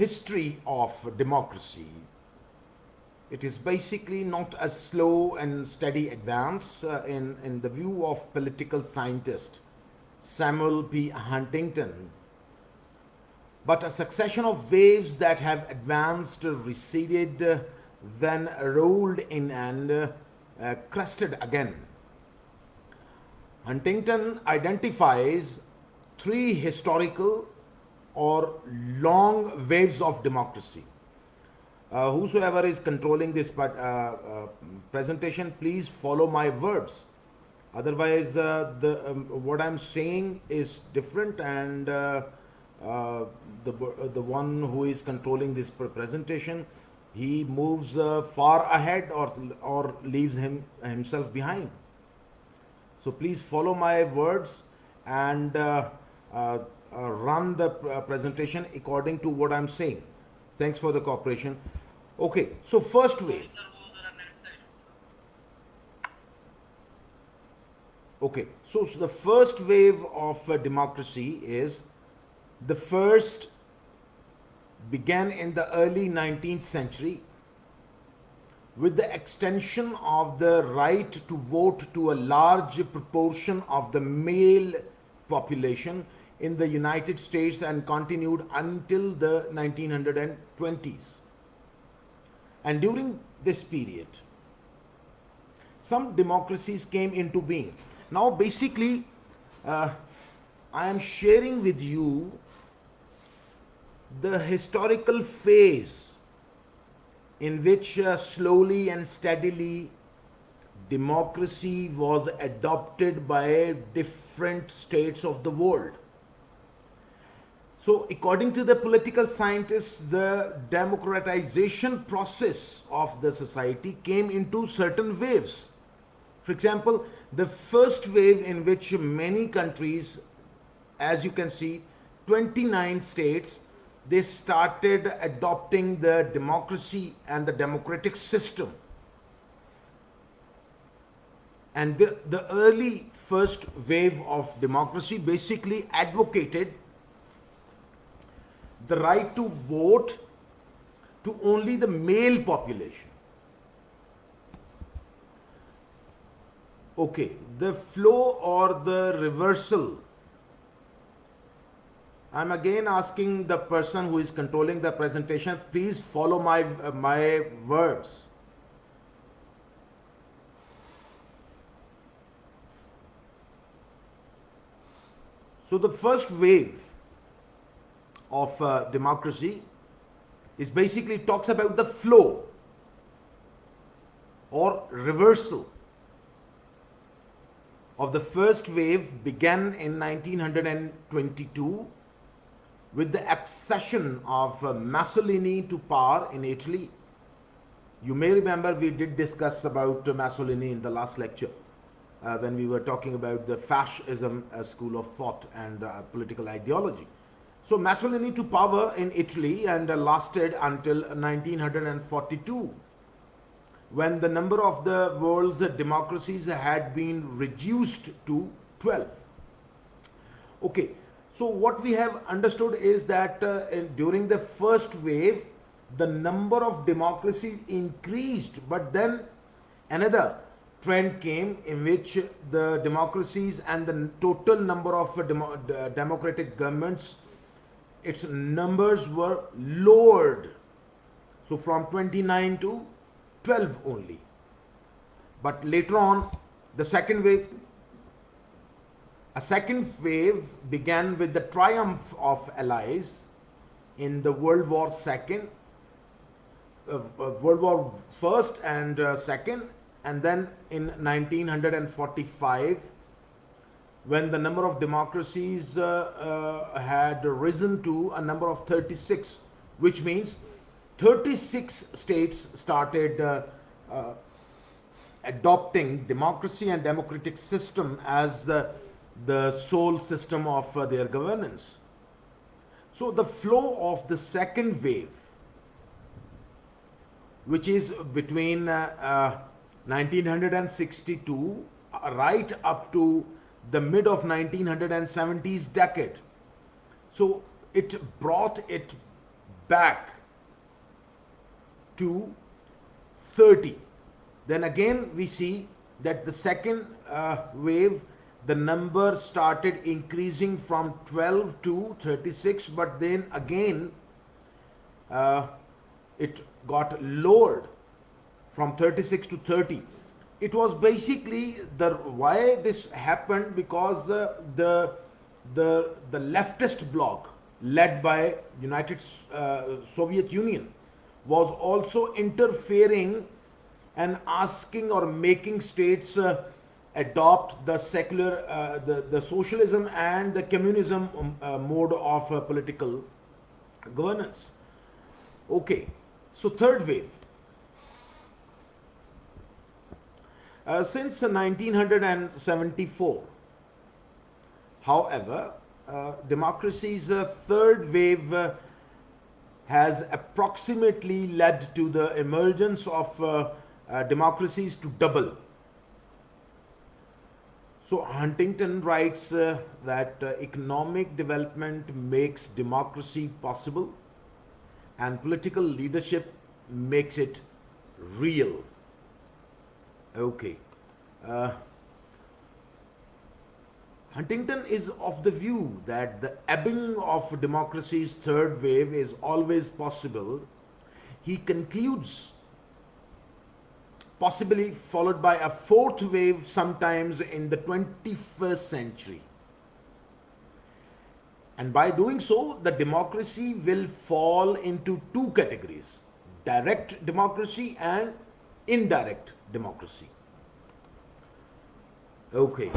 history of democracy, it is basically not a slow and steady advance in the view of political scientist Samuel P. Huntington, but a succession of waves that have advanced, receded, then rolled in and crested again. Huntington identifies three historical or long waves of democracy. Whosoever is controlling this presentation, please follow my words. Otherwise, what I'm saying is different, and the one who is controlling this presentation, he moves far ahead or leaves himself behind. So please follow my words and run the presentation according to what I'm saying. Thanks for the cooperation. Okay, so first wave. Okay, so the first wave of democracy is the first began in the early 19th century with the extension of the right to vote to a large proportion of the male population in the United States and continued until the 1920s. And during this period, some democracies came into being. Now, basically, I am sharing with you the historical phase in which slowly and steadily democracy was adopted by different states of the world. So, according to the political scientists, the democratization process of the society came into certain waves. For example, the first wave in which many countries, as you can see, 29 states, they started adopting the democracy and the democratic system. And the early first wave of democracy basically advocated the right to vote to only the male population. Okay, the flow or the reversal. I'm again asking the person who is controlling the presentation, please follow my words. So the first wave of democracy is basically talks about the flow or reversal of the first wave began in 1922 with the accession of Mussolini to power in Italy. You may remember we did discuss about Mussolini in the last lecture when we were talking about the fascism school of thought and political ideology. So Mussolini to power in Italy and lasted until 1942, when the number of the world's democracies had been reduced to 12. Okay, so what we have understood is that during the first wave, the number of democracies increased, but then another trend came in which the democracies and the total number of democratic governments, its numbers were lowered. So from 29 to 12 only. But later on, the second wave, a second wave began with the triumph of Allies in the World War II, World War First and Second, and then in 1945, when the number of democracies had risen to a number of 36, which means 36 states started adopting democracy and democratic system as the sole system of their governance. So the flow of the second wave, which is between 1962 right up to the mid of 1970s decade. So it brought it back to 30. Then again we see that the second wave, the number started increasing from 12 to 36, but then again it got lowered from 36 to 30. It was basically why this happened, because the leftist bloc led by Soviet Union was also interfering and asking or making states adopt the secular, the socialism and the communism mode of political governance. Okay, so third wave. Since 1974, however, democracy's third wave has approximately led to the emergence of democracies to double. So Huntington writes that economic development makes democracy possible and political leadership makes it real. Okay. Huntington is of the view that the ebbing of democracy's third wave is always possible. He concludes, possibly followed by a fourth wave sometimes in the 21st century. And by doing so, the democracy will fall into two categories: direct democracy and indirect democracy. Okay.